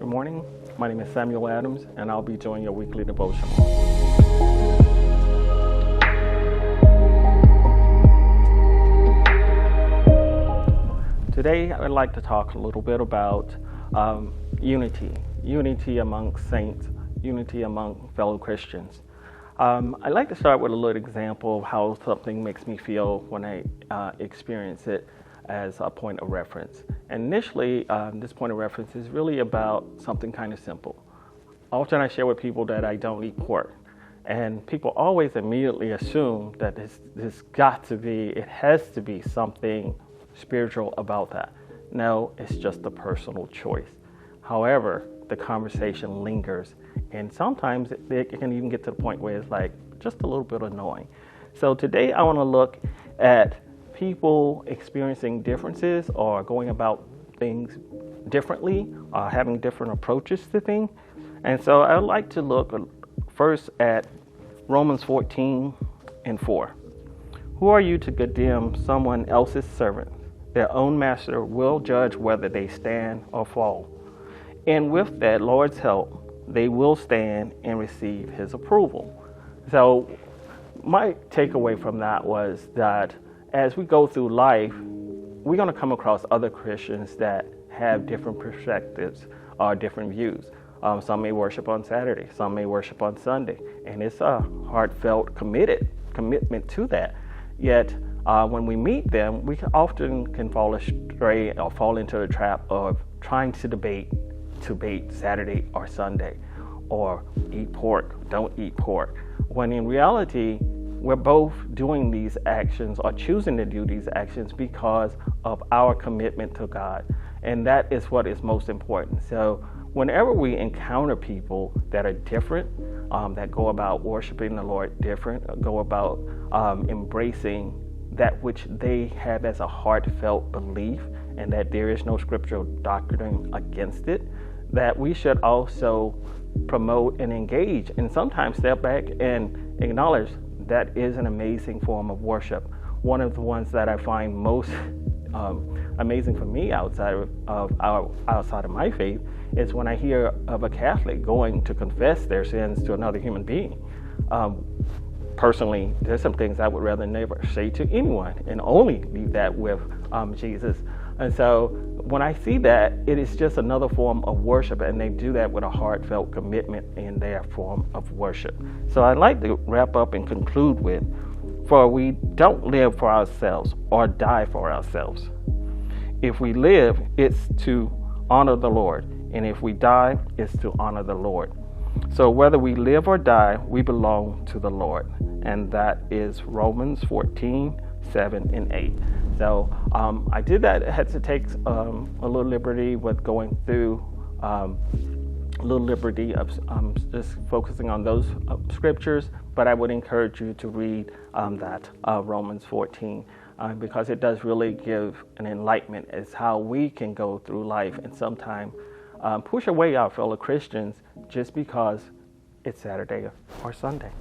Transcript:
Good morning. My name is Samuel Adams, and I'll be doing your weekly devotional. Today, I would like to talk a little bit about unity among saints, unity among fellow Christians. I'd like to start with a little example of how something makes me feel when I experience it as a point of reference. And initially, this point of reference is really about something kind of simple. Often I share with people that I don't eat pork, and people always immediately assume that it has to be something spiritual about that. No, it's just a personal choice. However, the conversation lingers, and sometimes it can even get to the point where it's like just a little bit annoying. So today I want to look at people experiencing differences or going about things differently, having different approaches to things. And so I'd like to look first at Romans 14:4. Who are you to condemn someone else's servant? Their own master will judge whether they stand or fall. And with that Lord's help, they will stand and receive his approval. So my takeaway from that was that as we go through life, we're going to come across other Christians that have different perspectives or different views. Some may worship on Saturday, some may worship on Sunday, and it's a heartfelt commitment to that. Yet, when we meet them, we often can fall astray or fall into the trap of trying to debate Saturday or Sunday, or eat pork, don't eat pork, when in reality, we're both doing these actions or choosing to do these actions because of our commitment to God. And that is what is most important. So whenever we encounter people that are different, that go about worshiping the Lord different, go about embracing that which they have as a heartfelt belief, and that there is no scriptural doctrine against it, that we should also promote and engage, and sometimes step back and acknowledge that is an amazing form of worship. One of the ones that I find most amazing for me outside of my faith is when I hear of a Catholic going to confess their sins to another human being. Personally, there's some things I would rather never say to anyone and only leave that with Jesus. And so when I see that, it is just another form of worship, and they do that with a heartfelt commitment in their form of worship. So I'd like to wrap up and conclude with, for we don't live for ourselves or die for ourselves. If we live, it's to honor the Lord, and if we die, it's to honor the Lord. So whether we live or die, we belong to the Lord. And that is Romans 14:7-8. So I did that. I had to take a little liberty with going through a little liberty of just focusing on those scriptures, but I would encourage you to read that Romans 14 because it does really give an enlightenment as how we can go through life and sometimes push away our fellow Christians just because it's Saturday or Sunday.